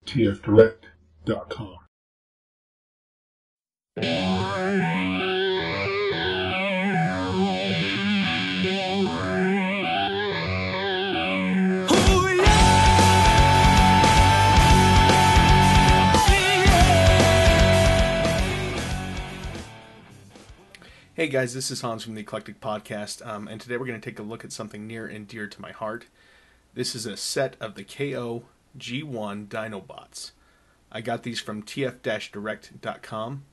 tfdirect.com. Hey guys, this is Hans from the Eclectic Podcast, and today we're going to take a look at something near and dear to my heart. This is a set of the KO G1 Dinobots. I got these from tf-direct.com,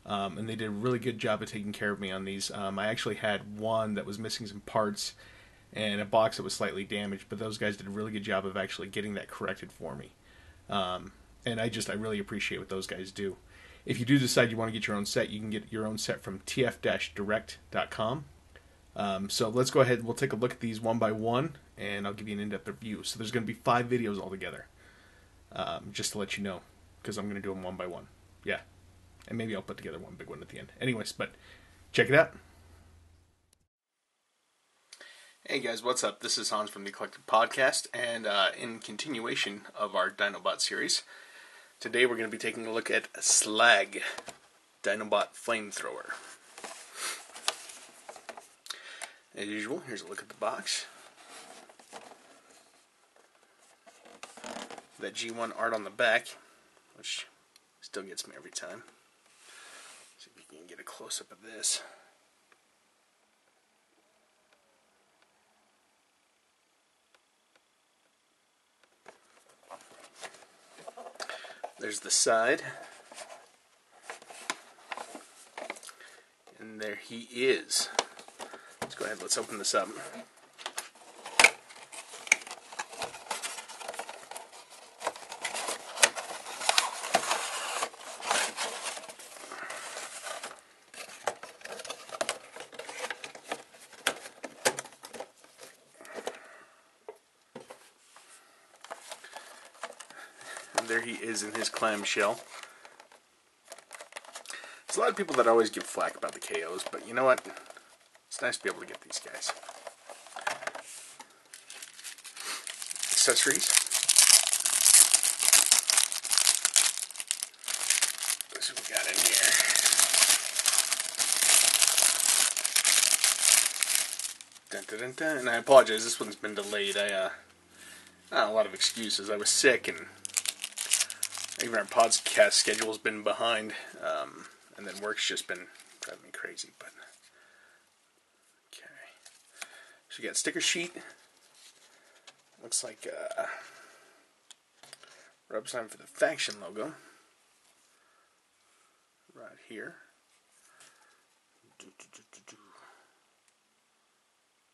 and they did a really good job of taking care of me on these. I actually had one that was missing some parts and a box that was slightly damaged, but those guys did a really good job of actually getting that corrected for me. And I really appreciate what those guys do. If you do decide you want to get your own set, you can get your own set from tf-direct.com. So let's go ahead and we'll take a look at these one by one, and I'll give you an in-depth review. So there's going to be 5 videos altogether, just to let you know, because I'm going to do them one by one. Yeah, and maybe I'll put together one big one at the end. Anyways, but check it out. Hey guys, what's up? This is Hans from the Eclectic Podcast, and in continuation of our Dinobot series, today we're going to be taking a look at Slag, Dinobot Flamethrower. As usual, here's a look at the box. That G1 art on the back, which still gets me every time. See if we can get a close-up of this. There's the side. And there he is. Let's go ahead, let's open this up. And there he is in his clamshell. There's a lot of people that always give flack about the KOs, but you know what? It's nice to be able to get these guys. Accessories. Let's see what we got in here. Dun, dun, dun, dun. And I apologize, this one's been delayed. I a lot of excuses. I was sick, and even our podcast schedule's been behind, and then work's just been driving me crazy, but so you got a sticker sheet. Looks like a rub sign for the faction logo. Right here.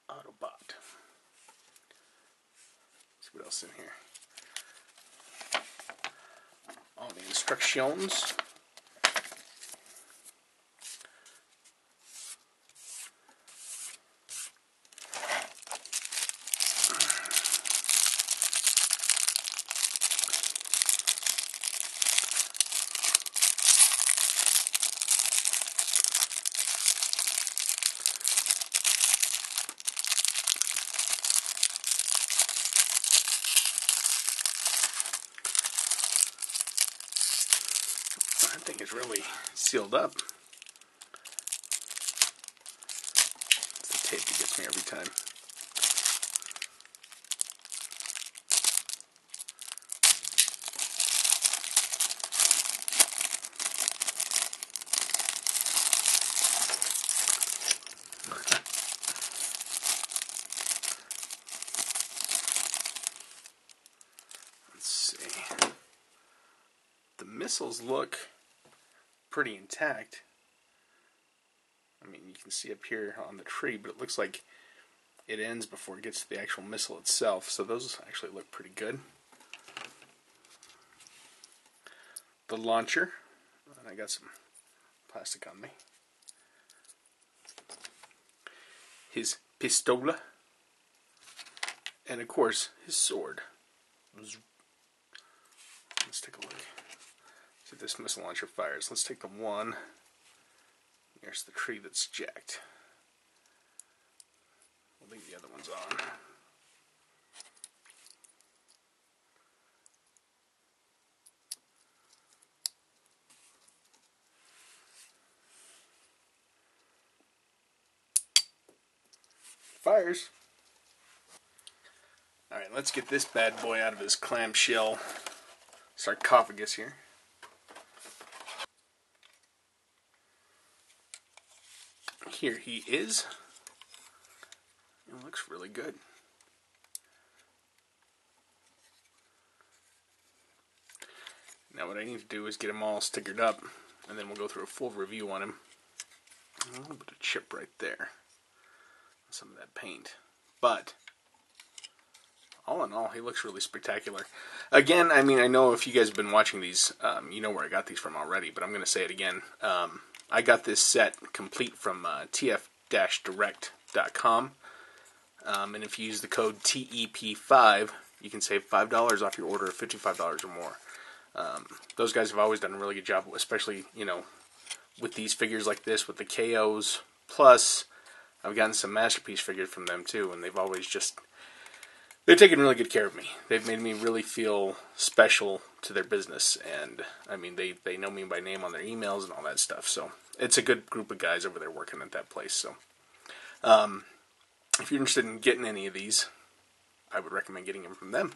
Autobot. Let's see what else in here. All the instructions. That thing is really sealed up. It's the tape that gets me every time. Let's see. The missiles look pretty intact. I mean, you can see up here on the tree, but it looks like it ends before it gets to the actual missile itself, so those actually look pretty good. The launcher, and I got some plastic on me. His pistola, and of course his sword. Let's take a look. See if this missile launcher fires. Let's take the one. There's the tree that's jacked. We'll leave the other ones on. fires. Alright, let's get this bad boy out of his clamshell sarcophagus here. Here he is. It looks really good. Now what I need to do is get him all stickered up, and then we'll go through a full review on him. A little bit of chip right there. Some of that paint. But all in all, he looks really spectacular. Again, I mean, I know if you guys have been watching these, you know where I got these from already, but I'm going to say it again. I got this set complete from tf-direct.com, and if you use the code TEP5, you can save $5 off your order of $55 or more. Those guys have always done a really good job, especially, you know, with these figures like this, with the KOs. Plus, I've gotten some Masterpiece figures from them too, and they've always just... they've taken really good care of me. They've made me really feel special to their business, and I mean, they know me by name on their emails and all that stuff. So it's a good group of guys over there working at that place. So if you're interested in getting any of these, I would recommend getting them from them.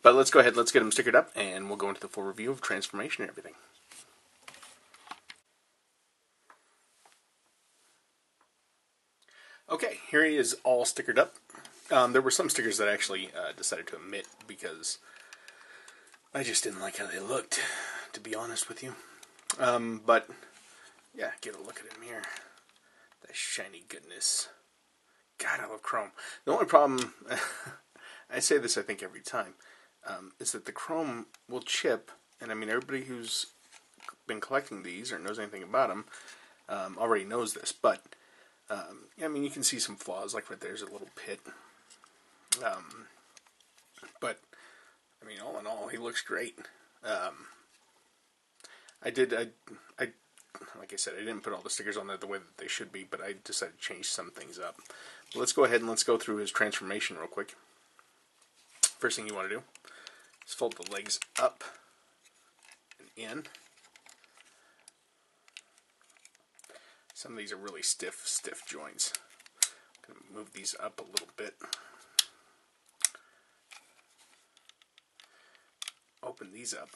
But let's go ahead, let's get them stickered up, and we'll go into the full review of transformation and everything. Okay, here he is all stickered up. There were some stickers that I actually decided to omit because I just didn't like how they looked, to be honest with you. But, yeah, get a look at him here. That shiny goodness. God, I love chrome. The only problem, I say this I think every time, is that the chrome will chip, and I mean everybody who's been collecting these or knows anything about them already knows this, but I mean you can see some flaws, like right there's a little pit. But I mean, all in all, he looks great. I like I said, I didn't put all the stickers on there the way that they should be, but I decided to change some things up. But let's go ahead and let's go through his transformation real quick. First thing you want to do is fold the legs up and in. Some of these are really stiff joints. I'm going to move these up a little bit. Open these up.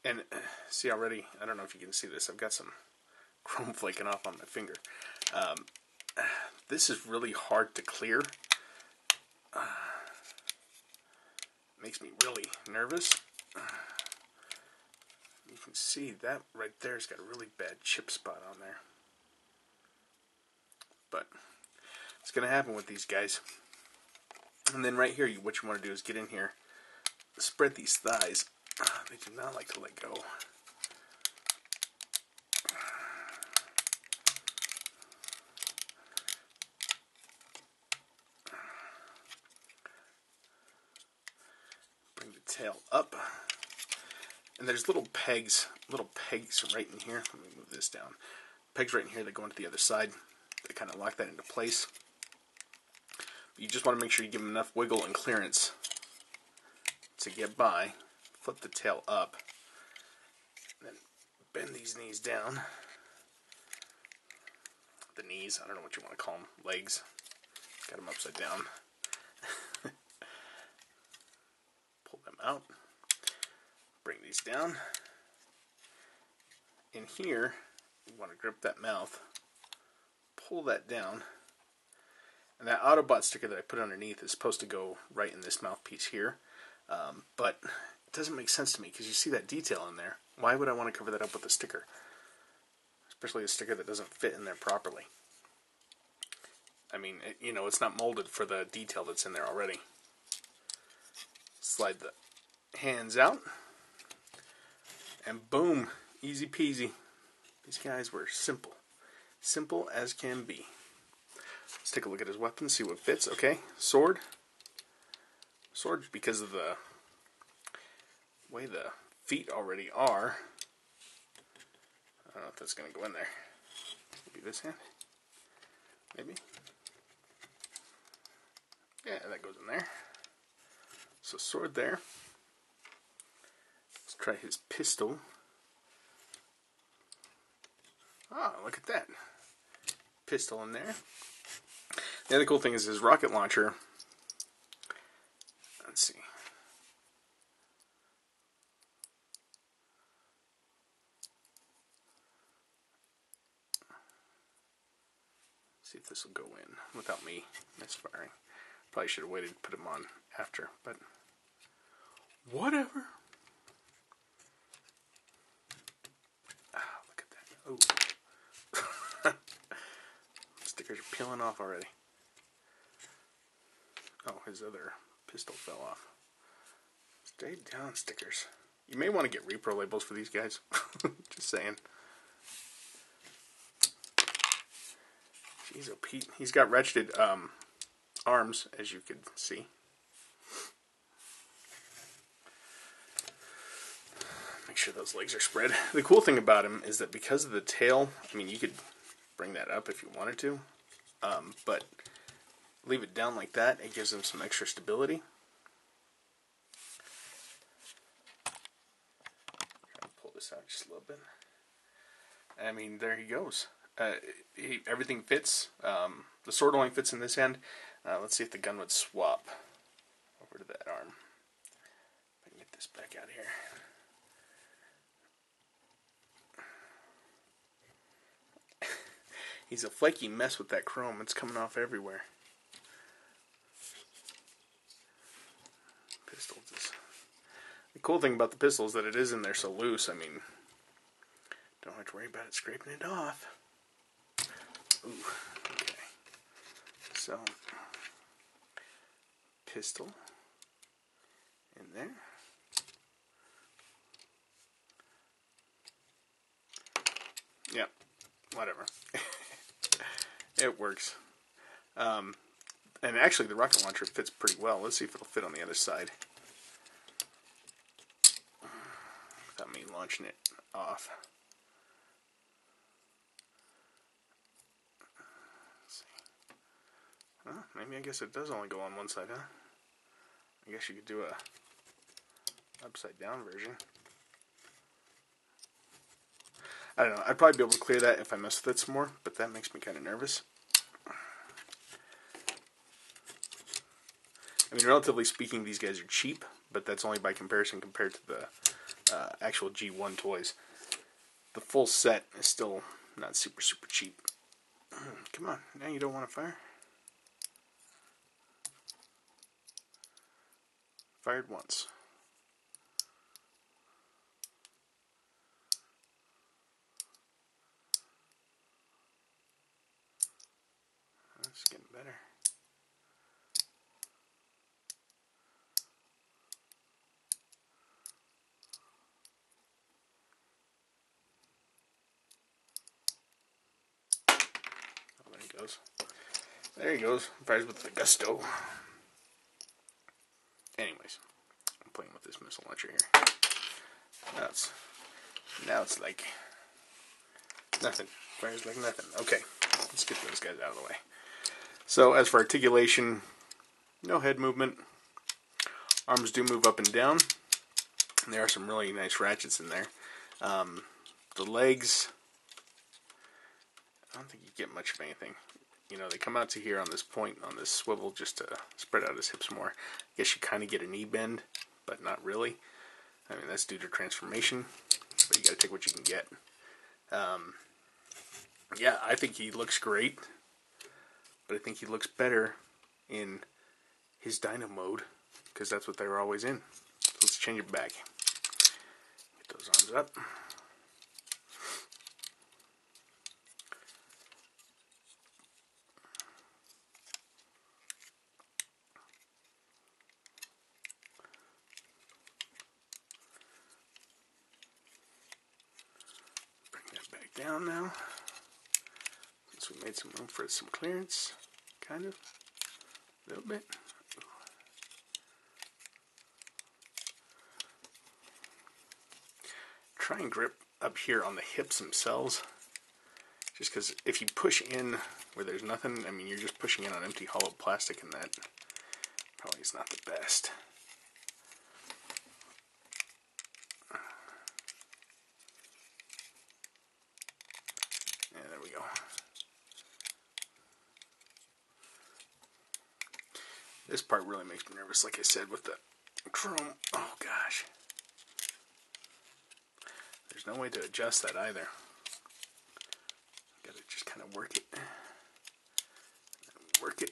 And see already, I don't know if you can see this, I've got some chrome flaking off on my finger. This is really hard to clear. Makes me really nervous. You can see that right there's got a really bad chip spot on there. But it's going to happen with these guys. And then right here, what you want to do is get in here, spread these thighs. They do not like to let go. Bring the tail up. And there's little pegs right in here. Let me move this down. Pegs right in here that go into the other side. They kind of lock that into place. You just want to make sure you give them enough wiggle and clearance to get by. Flip the tail up. And then bend these knees down. The knees, I don't know what you want to call them. Legs. Got them upside down. Pull them out. Bring these down. In here, you want to grip that mouth. Pull that down. And that Autobot sticker that I put underneath is supposed to go right in this mouthpiece here. But it doesn't make sense to me because you see that detail in there. Why would I want to cover that up with a sticker? Especially a sticker that doesn't fit in there properly. I mean, it's not molded for the detail that's in there already. Slide the hands out. And boom, easy peasy. These guys were simple. Simple as can be. Let's take a look at his weapon, see what fits. Okay, sword. Sword, because of the way the feet already are. I don't know if that's going to go in there. Maybe this hand? Maybe? Yeah, that goes in there. So sword there. Let's try his pistol. Ah, look at that. pistol in there. The other cool thing is his rocket launcher. Let's see. See if this will go in without me misfiring. Probably should have waited to put him on after, but whatever. Ah, look at that. Oh. Stickers are peeling off already. Oh, his other pistol fell off. Stay down, stickers. You may want to get repro labels for these guys. Just saying. Jeez, oh Pete. He's got ratcheted arms, as you could see. Make sure those legs are spread. The cool thing about him is that because of the tail, I mean, you could bring that up if you wanted to, but leave it down like that. It gives him some extra stability. Try to pull this out just a little bit. I mean, there he goes. Everything fits. The sword only fits in this hand. Let's see if the gun would swap over to that arm. If I can get this back out here. He's a flaky mess with that chrome. It's coming off everywhere. Pistols. The cool thing about the pistol is that it is in there so loose. I mean, don't have to worry about it scraping it off. Ooh, okay. So, pistol in there. Yep, whatever. It works. And actually, the rocket launcher fits pretty well. Let's see if it'll fit on the other side. Without me launching it off. Let's see. Well, maybe I guess it does only go on one side, huh? I guess you could do a upside down version. I don't know. I'd probably be able to clear that if I mess with it some more, but that makes me kind of nervous. I mean, relatively speaking, these guys are cheap, but that's only by comparison compared to the actual G1 toys. The full set is still not super cheap. Come on, now you don't want to fire? Fired once. That's getting better. Oh, there he goes. There he goes. Fires with the gusto. Anyways, I'm playing with this missile launcher here. Now it's like nothing. Fires like nothing. Okay, let's get those guys out of the way. So as for articulation, no head movement. Arms do move up and down. And there are some really nice ratchets in there. The legs, I don't think you get much of anything. You know, they come out to here on this point, on this swivel, just to spread out his hips more. I guess you kind of get a knee bend, but not really. I mean, that's due to transformation, but you got to take what you can get. Yeah, I think he looks great, but I think he looks better in his Dino mode, because that's what they were always in. So let's change it back. Get those arms up. Down now, since we made some room for some clearance, kind of, a little bit. Try and grip up here on the hips themselves, just because if you push in where there's nothing, I mean, you're just pushing in on empty hollow plastic, and that probably is not the best. Yeah, there we go. This part really makes me nervous, like I said, with the chrome. Oh gosh. There's no way to adjust that either. Gotta just kind of work it. Work it.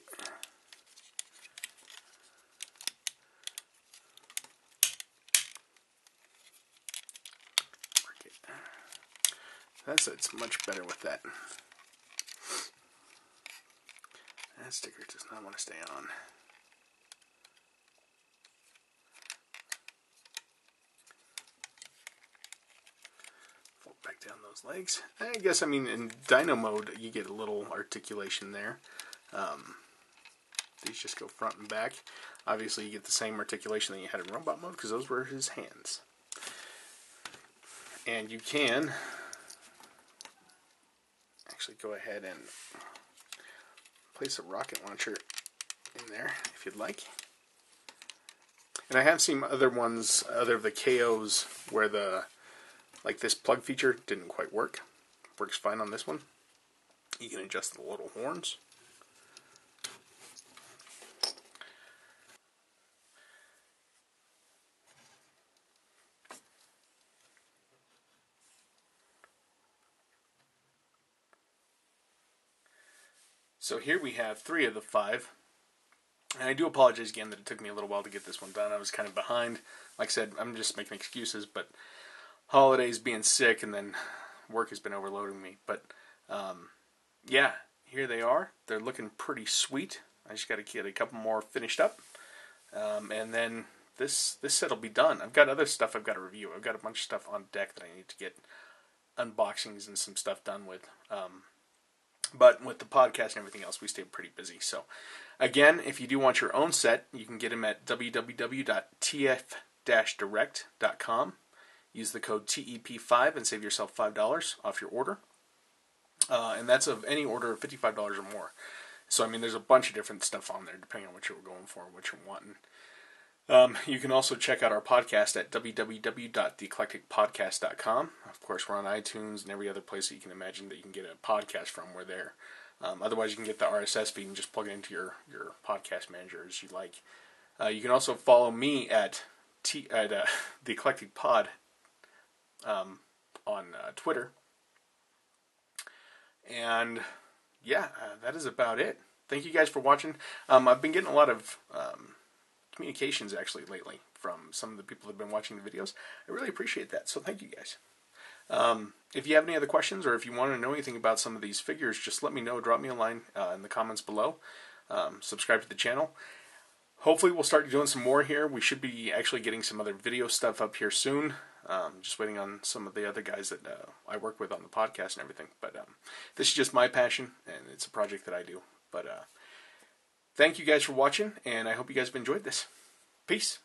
Work it. It's much better with that. That sticker does not want to stay on. Fold back down those legs. I guess, I mean, in dyno mode, you get a little articulation there. These just go front and back. Obviously, you get the same articulation that you had in robot mode because those were his hands. And you can actually go ahead and place a rocket launcher in there if you'd like. And I have seen other ones, other of the KOs, where like this plug feature didn't quite work. Works fine on this one. You can adjust the little horns. So here we have 3 of the 5. And I do apologize again that it took me a little while to get this one done. I was kind of behind. Like I said, I'm just making excuses, but holidays, being sick, and then work has been overloading me. But yeah, here they are. They're looking pretty sweet. I just got to get a couple more finished up. And then this set will be done. I've got other stuff I've got to review. I've got a bunch of stuff on deck that I need to get unboxings and some stuff done with. But with the podcast and everything else, we stay pretty busy. So, again, if you do want your own set, you can get them at www.tf-direct.com. Use the code TEP5 and save yourself $5 off your order. And that's of any order of $55 or more. So, I mean, there's a bunch of different stuff on there, depending on what you're going for and what you're wanting. You can also check out our podcast at www.theeclecticpodcast.com. Of course, we're on iTunes and every other place that you can imagine that you can get a podcast from. We're there. Otherwise, you can get the RSS feed and just plug it into your podcast manager as you like. You can also follow me at The Eclectic Pod on Twitter. And yeah, that is about it. Thank you guys for watching. I've been getting a lot of communications actually lately from some of the people that have been watching the videos. I really appreciate that, so thank you guys. If you have any other questions or if you want to know anything about some of these figures, just let me know. Drop me a line in the comments below. Subscribe to the channel. Hopefully we'll start doing some more here. We should be actually getting some other video stuff up here soon. Just waiting on some of the other guys that I work with on the podcast and everything. But this is just my passion, and it's a project that I do. But thank you guys for watching, and I hope you guys have enjoyed this. Peace.